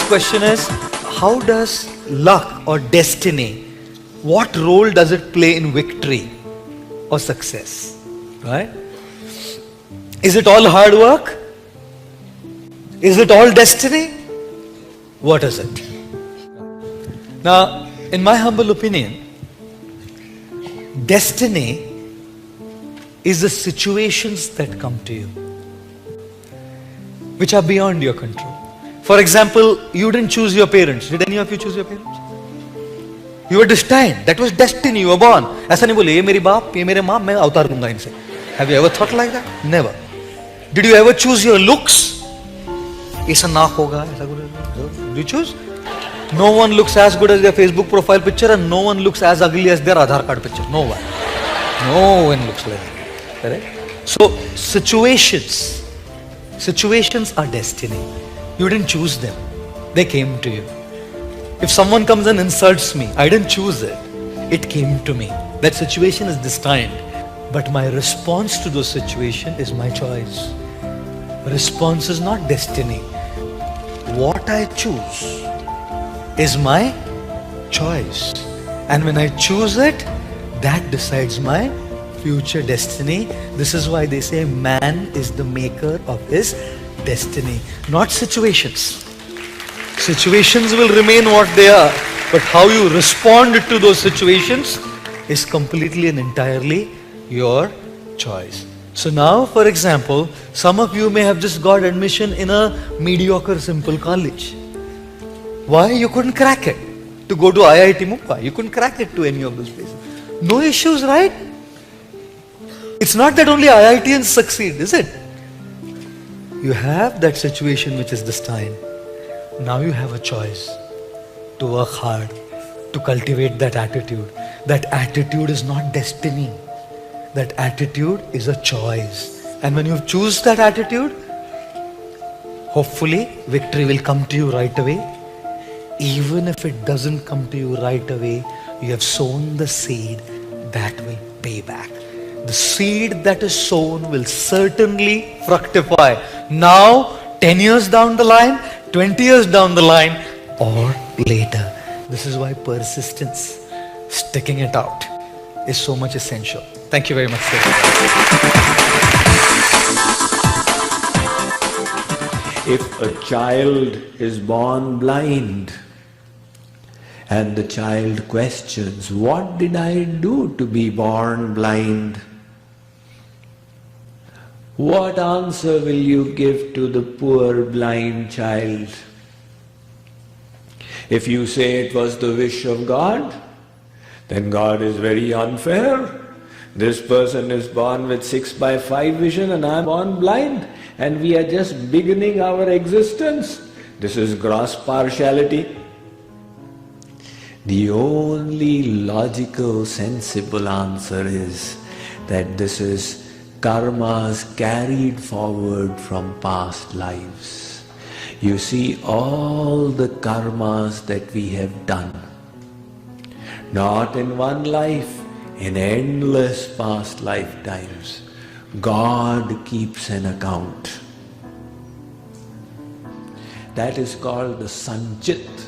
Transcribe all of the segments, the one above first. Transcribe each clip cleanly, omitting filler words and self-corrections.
question is, how does luck or destiny, what role does it play in victory or success? Right? Is it all hard work? Is it all destiny? What is it? Now, in my humble opinion, destiny is the situations that come to you, which are beyond your control. For example, you didn't choose your parents. Did any of you choose your parents? You were destined. That was destiny. You were born. ऐसा नहीं बोले ये मेरी बाप, ये मेरे माँ, मैं अवतार दूंगा इनसे. Have you ever thought like that? Never. Did you ever choose your looks? ऐसा नाक होगा, ऐसा कुछ. Do you choose? No one looks as good as their Facebook profile picture, and no one looks as ugly as their Aadhaar card picture. No one. No one looks like that. Correct? So situations are destiny. You didn't choose them. They came to you. If someone comes and insults me, I didn't choose it. It came to me. That situation is destined. But my response to those situations is my choice. Response is not destiny. What I choose is my choice. And when I choose it, that decides my future destiny. This is why they say man is the maker of his destiny, not situations. Situations will remain what they are, but how you respond to those situations is completely and entirely your choice. So now, for example, some of you may have just got admission in a mediocre, simple college. Why? You couldn't crack it to go to IIT Mumbai. You couldn't crack it to any of those places. No issues, right? It's not that only IITians succeed, is it? You have that situation which is destined. Now you have a choice to work hard, to cultivate that attitude. That attitude is not destiny. That attitude is a choice. And when you choose that attitude, hopefully victory will come to you right away. Even if it doesn't come to you right away, you have sown the seed that will pay back. The seed that is sown will certainly fructify. Now, 10 years down the line, 20 years down the line, or later. This is why persistence, sticking it out, is so much essential. Thank you very much, sir. If a child is born blind and the child questions, what did I do to be born blind? What answer will you give to the poor blind child? If you say it was the wish of God, then God is very unfair. This person is born with 6/5 vision and I am born blind, and we are just beginning our existence. This is gross partiality. The only logical, sensible answer is that this is karmas carried forward from past lives. You see, all the karmas that we have done, not in one life, in endless past lifetimes, God keeps an account. That is called the Sanchit.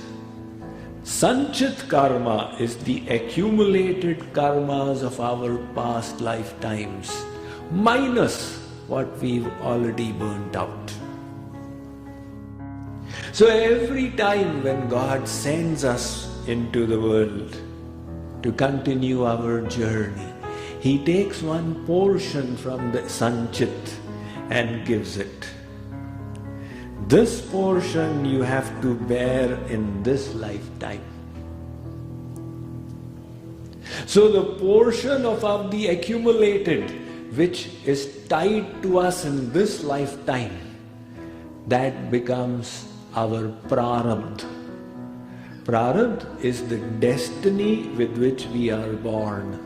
Sanchit karma is the accumulated karmas of our past lifetimes, minus what we've already burnt out. So every time when God sends us into the world to continue our journey, He takes one portion from the Sanchit and gives it. This portion you have to bear in this lifetime. So the portion of the accumulated which is tied to us in this lifetime, that becomes our prarabdha. Prarabdha is the destiny with which we are born.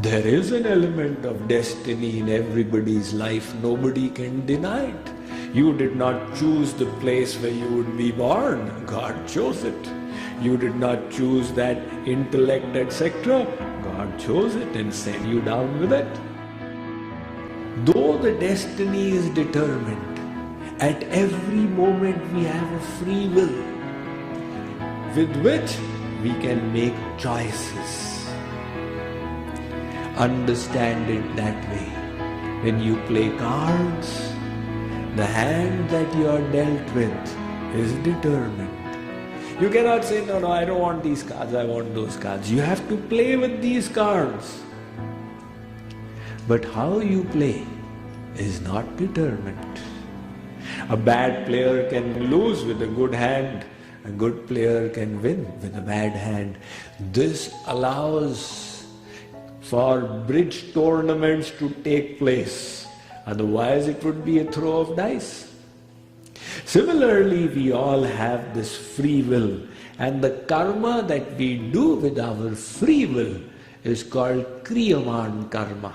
There is an element of destiny in everybody's life. Nobody can deny it. You did not choose the place where you would be born. God chose it. You did not choose that intellect, etc. God chose it and sent you down with it. Though the destiny is determined At every moment we have a free will with which we can make choices. Understand it that way. When you play cards, the hand that you are dealt with is determined. You cannot say, no, I don't want these cards, I want those cards. You have to play with these cards. But how you play is not determined. A bad player can lose with a good hand. A good player can win with a bad hand. This allows for bridge tournaments to take place. Otherwise it would be a throw of dice. Similarly, we all have this free will, and the karma that we do with our free will is called Kriyaman karma.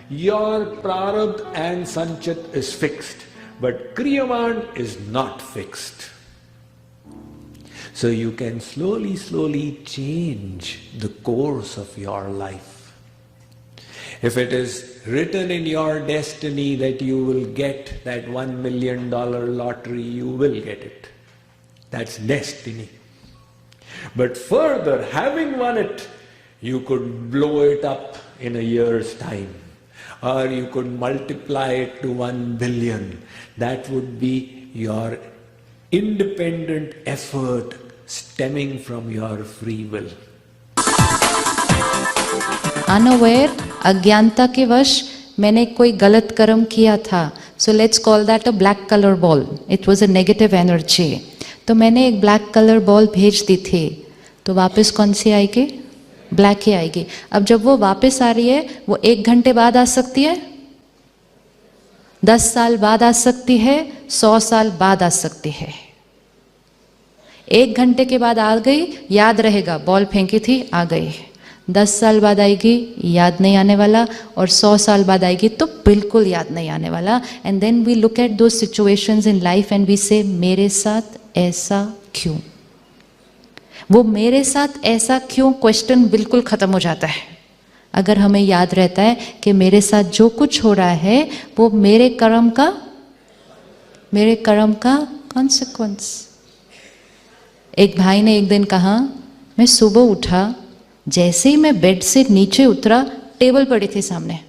Your prarabdha and sanchit is fixed, but Kriyaman is not fixed. So you can slowly change the course of your life. If it is written in your destiny that you will get that $1 million lottery, you will get it. That's destiny. But further, having won it, you could blow it up in a year's time. Or you could multiply it to 1 billion. That would be your independent effort stemming from your free will. Unaware, अज्ञानता के वश मैंने कोई गलत कर्म किया था. So let's call that a black color ball. It was a negative energy. तो मैंने एक black color ball भेज दी थी. तो वापस कौन सी आएगी? ब्लैक ही आएगी. अब जब वो वापस आ रही है, वो 1 घंटे बाद आ सकती है, 10 साल बाद आ सकती है, 100 साल बाद आ सकती है. 1 घंटे के बाद आ गई, याद रहेगा, बॉल फेंकी थी, आ गई. 10 साल बाद आएगी, याद नहीं आने वाला, और 100 साल बाद आएगी तो बिल्कुल याद नहीं आने वाला. And then we look at दो situations in life and we say, मेरे साथ ऐसा क्यों? वो मेरे साथ ऐसा क्यों क्वेश्चन बिल्कुल खत्म हो जाता है अगर हमें याद रहता है कि मेरे साथ जो कुछ हो रहा है वो मेरे कर्म का कॉन्सिक्वेंस. एक भाई ने एक दिन कहा, मैं सुबह उठा, जैसे ही मैं बेड से नीचे उतरा, टेबल पड़ी थी सामने.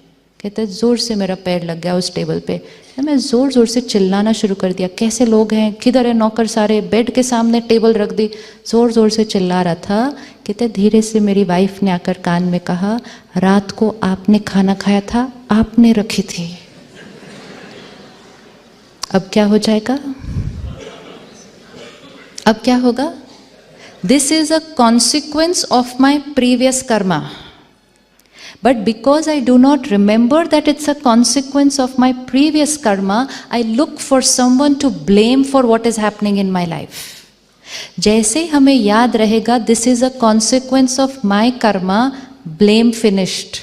कहते जोर से मेरा पैर लग गया उस टेबल पे. मैं जोर जोर से चिल्लाना शुरू कर दिया, कैसे लोग हैं, किधर है नौकर सारे, बेड के सामने टेबल रख दी. जोर जोर से चिल्ला रहा था. कहते धीरे से मेरी वाइफ ने आकर कान में कहा, रात को आपने खाना खाया था, आपने रखी थी. अब क्या हो जाएगा? अब क्या होगा? This is a consequence of my previous karma. But because I do not remember that it's a consequence of my previous karma, I look for someone to blame for what is happening in my life. जैसे हमें याद रहेगा, this is a consequence of my karma, blame finished.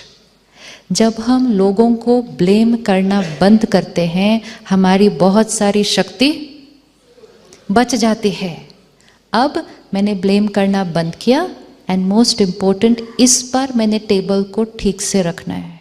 जब हम लोगों को blame करना बंद करते हैं, हमारी बहुत सारी शक्ति बच जाती है. अब मैंने ब्लेम करना बंद किया, एंड मोस्ट इम्पोर्टेंट, इस बार मैंने टेबल को ठीक से रखना है.